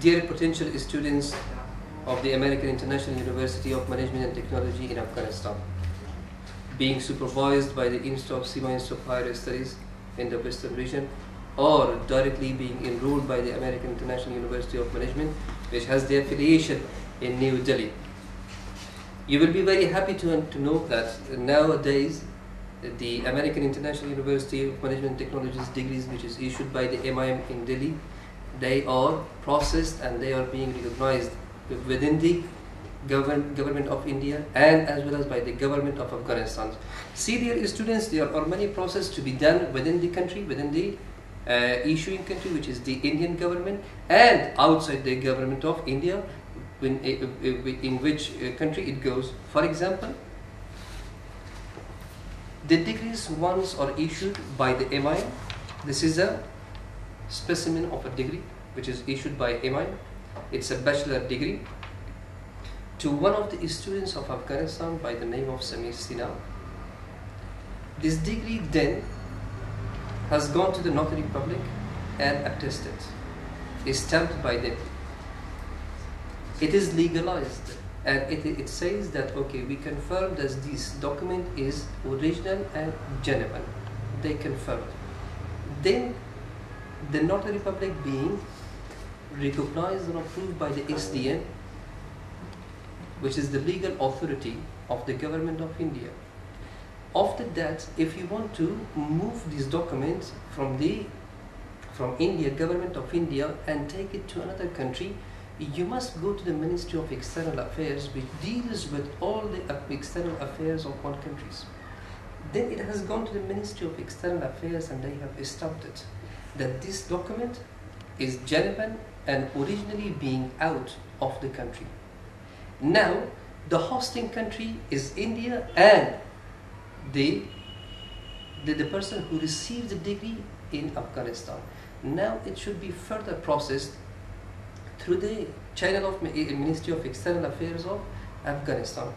Dear potential students of the American International University of Management and Technology in Afghanistan, being supervised by the Institute of CIMA Institute of Higher Studies in the Western region, or directly being enrolled by the American International University of Management, which has their affiliation in New Delhi. You will be very happy to know that nowadays the American International University of Management and Technologies degrees, which is issued by the MIM in Delhi, they are processed and they are being recognized within the government of India and as well as by the government of Afghanistan. See, dear students, there are many processes to be done within the country, within the issuing country, which is the Indian government, and outside the government of India, in which country it goes. For example, the degrees once are issued by the MIM. This is a specimen of a degree which is issued by MIM. It's a bachelor degree to one of the students of Afghanistan by the name of Samir Sina. This degree then has gone to the notary public and attested, is stamped by them. It is legalized and it says that okay, we confirm that this document is original and genuine. They confirm. Then the notary public being recognized and approved by the SDN, which is the legal authority of the government of India. After that, if you want to move these documents from India, government of India, and take it to another country, you must go to the Ministry of External Affairs, which deals with all the external affairs of one country. Then it has gone to the Ministry of External Affairs and they have stamped it that this document is genuine and originally being out of the country. Now, the hosting country is India and the person who received the degree in Afghanistan. Now it should be further processed through the channel of Ministry of External Affairs of Afghanistan.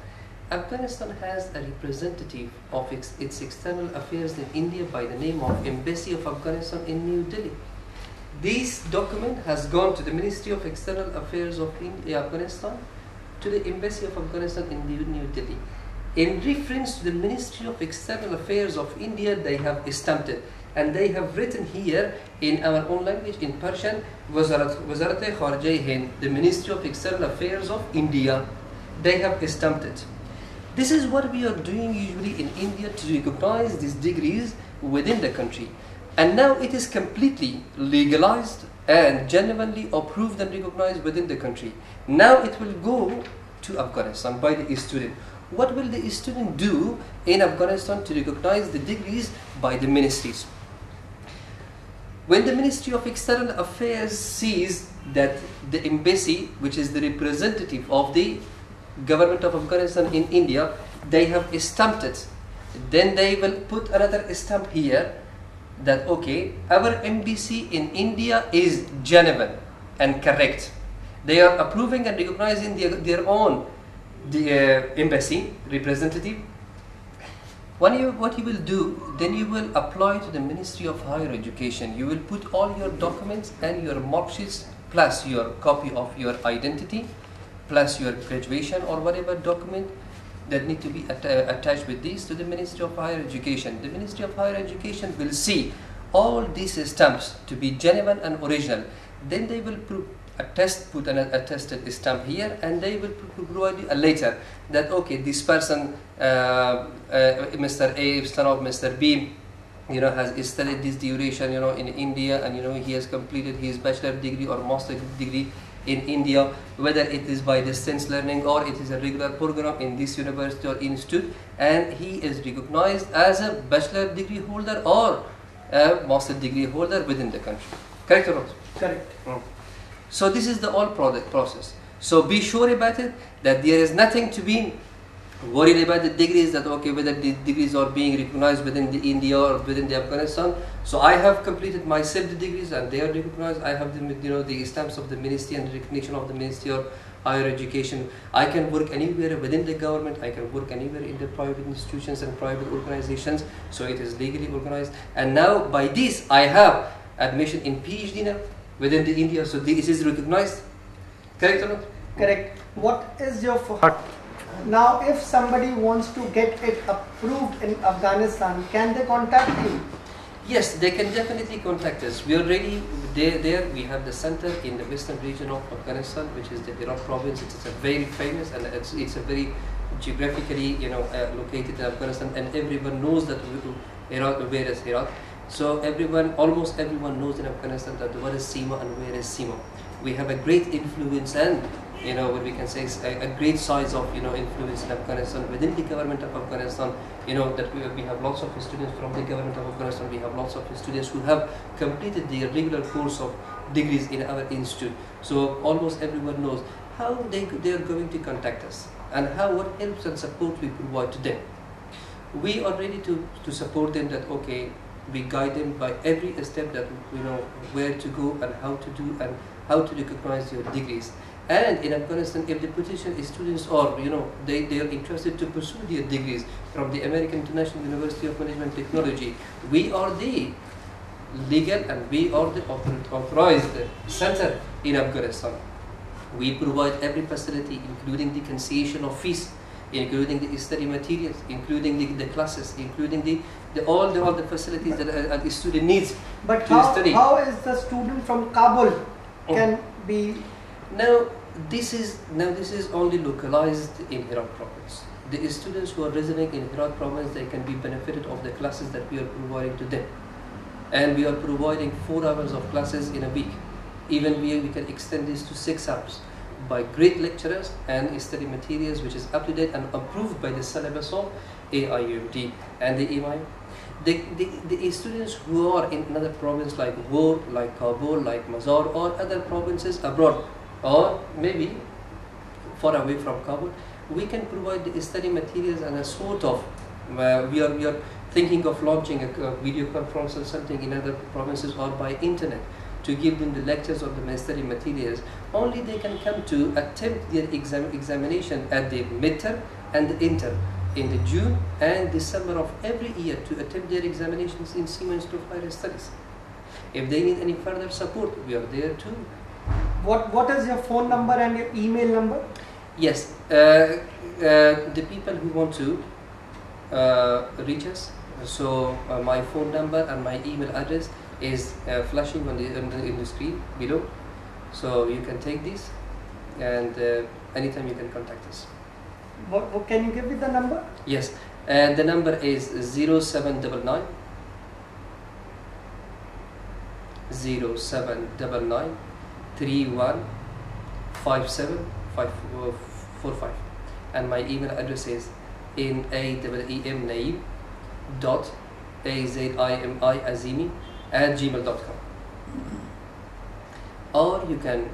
Afghanistan has a representative of its external affairs in India by the name of Embassy of Afghanistan in New Delhi. This document has gone to the Ministry of External Affairs of Afghanistan, to the Embassy of Afghanistan in New Delhi. In reference to the Ministry of External Affairs of India, they have stamped it. And they have written here in our own language, in Persian, Wazarat-e-Kharija Hind, the Ministry of External Affairs of India. They have stamped it. This is what we are doing usually in India to recognize these degrees within the country. And now it is completely legalized and genuinely approved and recognized within the country. Now it will go to Afghanistan by the student. What will the student do in Afghanistan to recognize the degrees by the ministries? When the Ministry of External Affairs sees that the embassy, which is the representative of the government of Afghanistan in India, they have stamped it, then they will put another stamp here that okay, our embassy in India is genuine and correct. They are approving and recognizing their own embassy representative. What you will do, then you will apply to the Ministry of Higher Education. You will put all your documents and your mark sheets plus your copy of your identity plus your graduation or whatever document that need to be attached with these to the Ministry of Higher Education. The Ministry of Higher Education will see all these stamps to be genuine and original. Then they will put an attested stamp here, and they will provide you a letter that okay, this person, Mr. A, son of Mr. B, has studied this duration, in India, and he has completed his bachelor degree or master degree in India, whether it is by distance learning or it is a regular program in this university or institute, and he is recognized as a bachelor degree holder or a master degree holder within the country. Correct or not? Correct. So this is the whole process. So be sure about it, that there is nothing to be worried about the degrees, that okay, whether the degrees are being recognized within the India or within the Afghanistan. So I have completed myself the degrees and they are recognized. I have the stamps of the ministry and recognition of the Ministry of Higher Education. I can work anywhere within the government. I can work anywhere in the private institutions and private organizations. So it is legally organized. And now by this I have admission in PhD now within the India. So this is recognized Correct or not? Correct. What is your now? If somebody wants to get it approved in Afghanistan, can they contact you? Yes, they can definitely contact us. We are ready. There we have the center in the western region of Afghanistan, which is the Herat province. It is a very famous and it's a very geographically located in Afghanistan, and everyone knows that Herat, where is Herat. So almost everyone knows in Afghanistan that what is CIMA and where is CIMA. We have a great influence and what we can say is a great size of influence in Afghanistan within the government of Afghanistan. That we have lots of students from the government of Afghanistan. We have lots of students who have completed their regular course of degrees in our institute. So almost everyone knows how they are going to contact us and what helps and support we provide to them. We are ready to support them. That okay, we guide them by every step that where to go and how to do and how to recognize your degrees. And in Afghanistan, if the potential students are, they are interested to pursue their degrees from the American International University of Management Technology, we are the legal and we are the authorized center in Afghanistan. We provide every facility, including the concession of fees, including the study materials, including the classes, including all the facilities that a student needs to study. How is the student from Kabul can be? Now this is only localized in Herat province. The students who are residing in Herat province, they can be benefited of the classes that we are providing to them, and we are providing 4 hours of classes in a week. Even we can extend this to 6 hours by great lecturers and study materials which is up to date and approved by the syllabus of AIUMD and the EMI. The students who are in another province like Ghor, like Kabul, like Mazar, or other provinces abroad, or maybe far away from Kabul, we can provide the study materials and a sort of we are thinking of launching a video conference or something in other provinces or by internet to give them the lectures or the study materials. Only they can come to attempt their examination at the midterm and the inter in the June and December of every year to attempt their examinations in CIMA Institute of Higher Studies. If they need any further support, we are there too. What is your phone number and your email number? Yes, the people who want to reach us, so my phone number and my email address is flashing on in the screen below, so you can take this and anytime you can contact us. What can you give me the number? Yes, the number is 0799 315745, and my email address is Naim Azimi @gmail.com, or you can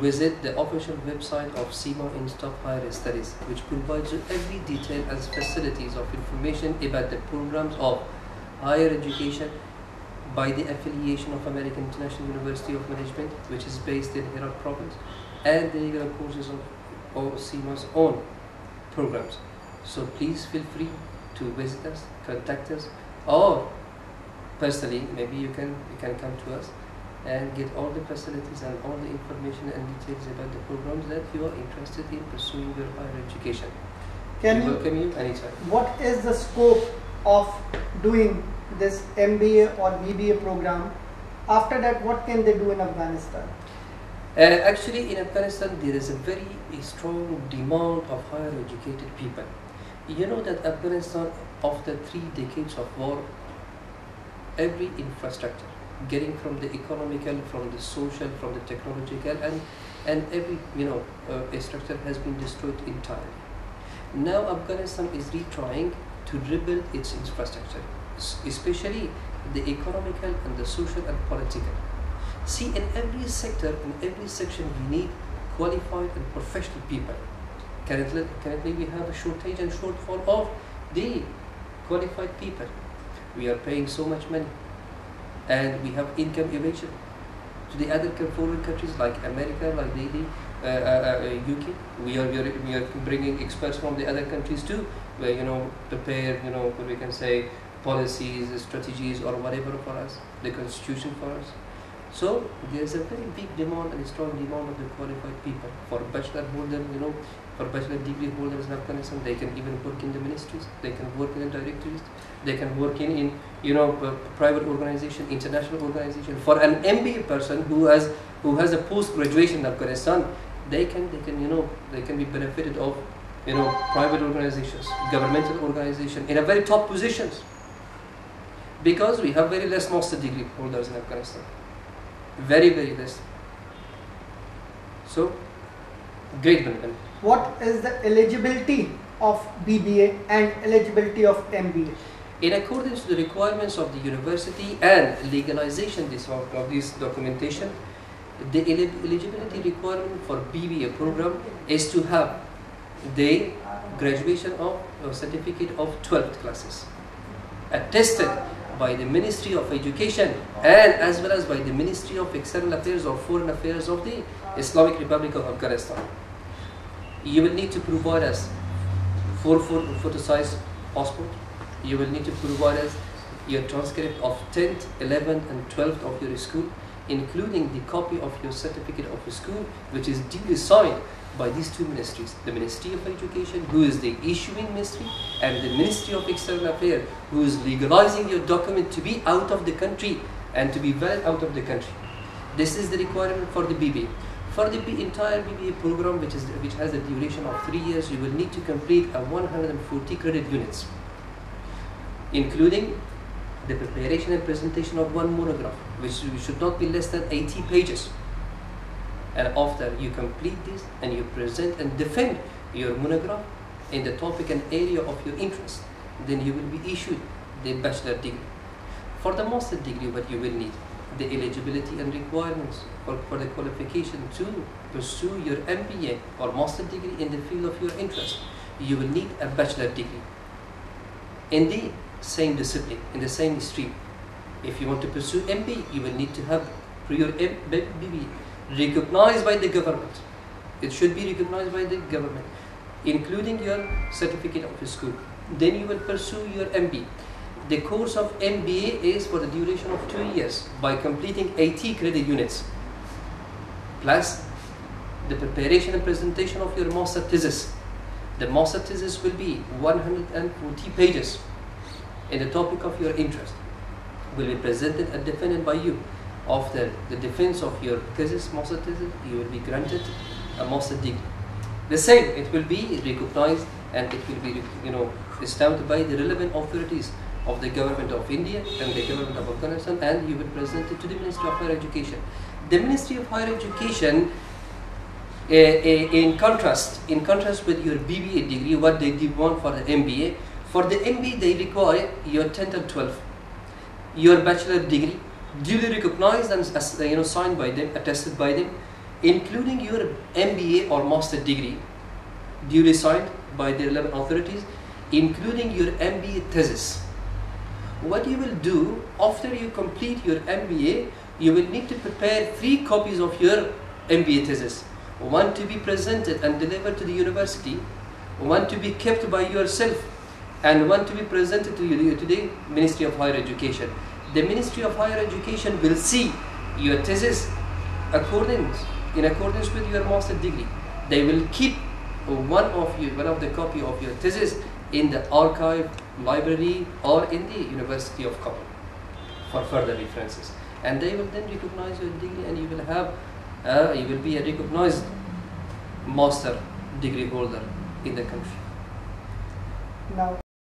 visit the official website of CIMA Institute of Higher Studies, which provides you every detail and facilities of information about the programs of higher education by the affiliation of American International University of Management, which is based in Herat province, and the regular courses of CIMA's own programs. So please feel free to visit us, contact us, or personally maybe you can come to us and get all the facilities and all the information and details about the programs that you are interested in pursuing your higher education. We welcome you anytime. What is the scope of doing this MBA or BBA program? After that, what can they do in Afghanistan? Actually, in Afghanistan, there is a very strong demand of higher educated people. You know that Afghanistan, after 3 decades of war, every infrastructure, getting from the economical, from the social, from the technological, and every structure has been destroyed entirely. Now Afghanistan is retrying to rebuild its infrastructure, especially the economical and the social and political. See, in every sector, in every section, we need qualified and professional people. Currently we have a shortage and shortfall of the qualified people. We are paying so much money, and we have income evasion to the other foreign countries like America, like the UK. We are bringing experts from the other countries too, where prepare what we can say policies, strategies, or whatever for us, the constitution for us. So there is a very big demand and strong demand of the qualified people. For bachelor holder, for bachelor degree holders in Afghanistan, they can even work in the ministries, they can work in the directories, they can work in private organization, international organization. For an MBA person who has a post graduation in Afghanistan, they can be benefited of private organizations, governmental organization in a very top positions, because we have very less master degree holders in Afghanistan, very less. So great benefit. What is the eligibility of BBA and eligibility of MBA? In accordance to the requirements of the university and legalization of this documentation, the eligibility requirement for BBA program is to have the graduation of a certificate of 12th classes attested by the Ministry of Education and as well as by the Ministry of External Affairs or Foreign Affairs of the Islamic Republic of Afghanistan. You will need to provide us 4-photo size passport. You will need to provide us your transcript of 10th, 11th and 12th of your school, including the copy of your certificate of school, which is duly signed by these two ministries, the Ministry of Education, who is the issuing ministry, and the Ministry of External Affairs, who is legalizing your document to be out of the country and to be valid out of the country. This is the requirement for the BBA. For the entire BBA program, which has a duration of 3 years, you will need to complete a 140 credit units, including the preparation and presentation of one monograph, which should not be less than 80 pages. And after you complete this and you present and defend your monograph in the topic and area of your interest, then you will be issued the bachelor degree. For the master degree, what you will need, the eligibility and requirements for the qualification to pursue your MBA or master degree in the field of your interest. You will need a bachelor degree in the same discipline, in the same stream. If you want to pursue MBA, you will need to have your BBA recognized by the government. It should be recognized by the government, including your certificate of school. Then you will pursue your MBA. The course of MBA is for the duration of 2 years by completing 80 credit units, plus the preparation and presentation of your master thesis. The master thesis will be 140 pages in the topic of your interest, will be presented and defended by you. After the defense of your thesis, master thesis, you will be granted a master degree. The same, it will be recognized and it will be stamped by the relevant authorities of the government of India and the government of Afghanistan, and you will present it to the Ministry of Higher Education. The Ministry of Higher Education, in contrast with your BBA degree, what they want for the MBA, for the MBA they require your 10th and 12th, your bachelor degree, duly recognized and signed by them, attested by them, including your MBA or master degree, duly signed by the relevant authorities, including your MBA thesis. What you will do after you complete your MBA, you will need to prepare 3 copies of your MBA thesis. One to be presented and delivered to the university, one to be kept by yourself, and one to be presented to the Ministry of Higher Education. The Ministry of Higher Education will see your thesis in accordance with your master degree. They will keep one of the copy of your thesis in the archive, library, or in the University of Kabul for further references, and they will then recognize your degree, and you will be a recognized master degree holder in the country. Now